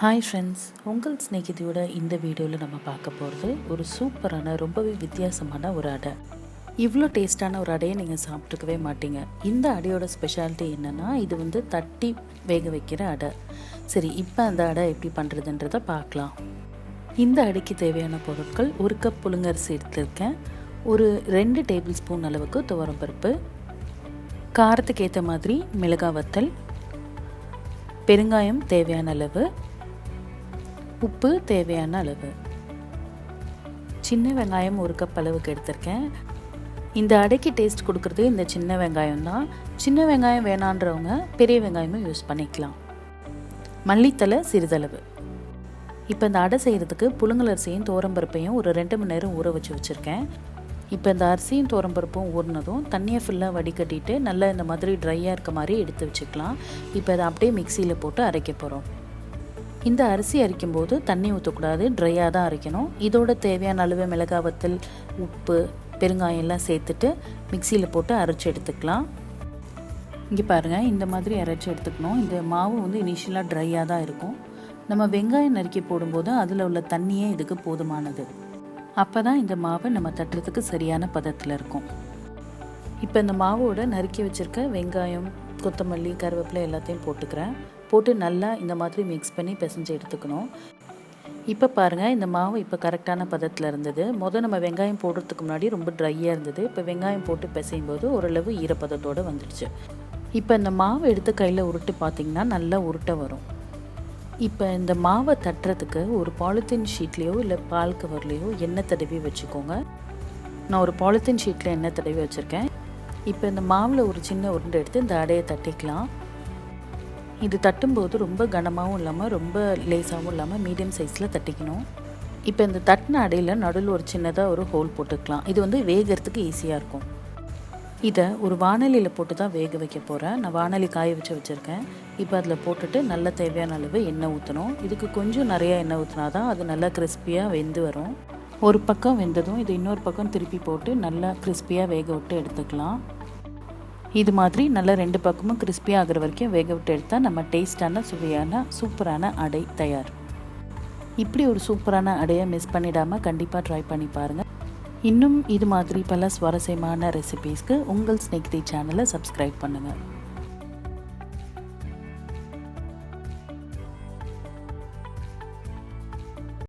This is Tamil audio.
ஹாய் ஃப்ரெண்ட்ஸ், உங்கள் ஸ்நேகிதியோட இந்த வீடியோவில் நம்ம பார்க்க போகிறது ஒரு சூப்பரான ரொம்பவே வித்தியாசமான ஒரு அடை. இவ்வளோ டேஸ்டான ஒரு அடையை நீங்கள் சாப்பிட்ருக்கவே மாட்டீங்க. இந்த அடையோட ஸ்பெஷாலிட்டி என்னென்னா, இது தட்டி வேக வைக்கிற அடை. சரி, இப்போ அந்த அடை எப்படி பண்ணுறதுன்றதை பார்க்கலாம். இந்த அடைக்கு தேவையான பொருட்கள்: ஒரு கப் புழுங்கரிசி எடுத்துருக்கேன், ஒரு 2 டேபிள் ஸ்பூன் அளவுக்கு துவரம்பருப்பு, காரத்துக்கு ஏற்ற மாதிரி மிளகாய் வத்தல், பெருங்காயம் தேவையான அளவு, உப்பு தேவையான அளவு, சின்ன வெங்காயம் 1 கப் அளவுக்கு எடுத்திருக்கேன். இந்த அடைக்கு டேஸ்ட் கொடுக்குறது இந்த சின்ன வெங்காயம் தான். சின்ன வெங்காயம் வேணான்றவங்க பெரிய வெங்காயமும் யூஸ் பண்ணிக்கலாம். மல்லித்தலை சிறிதளவு. இப்போ இந்த அடை செய்கிறதுக்கு புழுங்கலரிசியும் தோரம்பருப்பையும் ஒரு 2 மணி நேரம் ஊற வச்சுருக்கேன். இப்போ இந்த அரிசியும் தோரம்பருப்பும் ஊறினதும் தண்ணியை ஃபுல்லாக வடிகட்டிட்டு நல்லா இந்த மாதிரி ட்ரையாக இருக்க மாதிரி எடுத்து வச்சுக்கலாம். இப்போ அதை அப்படியே மிக்சியில் போட்டு அரைக்க போகிறோம். இந்த அரிசி அரைக்கும்போது தண்ணி ஊற்றக்கூடாது, ட்ரையாக தான் அரைக்கணும். இதோட தேவையான அளவு மிளகாய் வத்தல், உப்பு, பெருங்காயம் எல்லாம் சேர்த்துட்டு மிக்சியில் போட்டு அரைச்சி எடுத்துக்கலாம். இங்கே பாருங்கள், இந்த மாதிரி அரைச்சி எடுத்துக்கணும். இந்த மாவு இனிஷியலாக ட்ரையாக தான் இருக்கும். நம்ம வெங்காயம் நறுக்கி போடும்போது அதில் உள்ள தண்ணியே இதுக்கு போதுமானது. அப்போ தான் இந்த மாவை நம்ம தட்டுறதுக்கு சரியான பதத்தில் இருக்கும். இப்போ இந்த மாவோட நறுக்கி வச்சுருக்க வெங்காயம், கொத்தமல்லி, கருவேப்பிலை எல்லாத்தையும் போட்டு நல்லா இந்த மாதிரி மிக்ஸ் பண்ணி பிசைஞ்சு எடுத்துக்கணும். இப்போ பாருங்கள், இந்த மாவு இப்போ கரெக்டான பதத்தில் இருந்தது. நம்ம வெங்காயம் போடுறதுக்கு முன்னாடி ரொம்ப ட்ரையாக இருந்தது. இப்போ வெங்காயம் போட்டு பிசையும் போது ஓரளவு ஈரப்பதத்தோடு வந்துடுச்சு. இப்போ இந்த மாவை எடுத்து கையில் உருட்டு பார்த்திங்கன்னா நல்லா உருட்ட வரும். இப்போ இந்த மாவை தட்டுறதுக்கு ஒரு பாலித்தீன் ஷீட்லேயோ இல்லை பால் கவர்லேயோ எண்ணெய் தடவி வச்சுக்கோங்க. நான் ஒரு பாலித்தீன் ஷீட்டில் எண்ணெய் தடவி வச்சுருக்கேன். இப்போ இந்த மாவில் ஒரு சின்ன உருண்டை எடுத்து இந்த அடையை தட்டிக்கலாம். இது தட்டும்போது ரொம்ப கனமாகவும் இல்லாமல் ரொம்ப லேசாகவும் இல்லாமல் மீடியம் சைஸில் தட்டிக்கணும். இப்போ இந்த தட்டின அடையில் நடுவில் ஒரு சின்னதாக ஒரு ஹோல் போட்டுக்கலாம். இது வேகிறதுக்கு ஈஸியாக இருக்கும். இதை ஒரு வானலியில் போட்டு தான் வேக வைக்க போகிறேன். நான் வானலி காய வச்சுருக்கேன். இப்போ அதில் போட்டுட்டு நல்ல தேவையான அளவு எண்ணெய் ஊற்றணும். இதுக்கு கொஞ்சம் நிறையா எண்ணெய் ஊற்றினா தான் அது நல்லா கிறிஸ்பியாக வெந்து வரும். ஒரு பக்கம் வெந்ததும் இது இன்னொரு பக்கம் திருப்பி போட்டு நல்லா கிறிஸ்பியாக வேக விட்டு எடுத்துக்கலாம். இது மாதிரி நல்லா 2 பக்கமும் கிறிஸ்பியாக ஆகிற வரைக்கும் வேக விட்டு எடுத்தால் நம்ம டேஸ்டான சுவையான சூப்பரான அடை தயார். இப்படி ஒரு சூப்பரான அடையை மிஸ் பண்ணிடாமல் கண்டிப்பாக ட்ரை பண்ணி பாருங்கள். இன்னும் இது மாதிரி பல சுவாரஸ்யமான ரெசிபீஸ்க்கு உங்கள் ஸ்நேகிதி சேனலை சப்ஸ்கிரைப் பண்ணுங்கள்.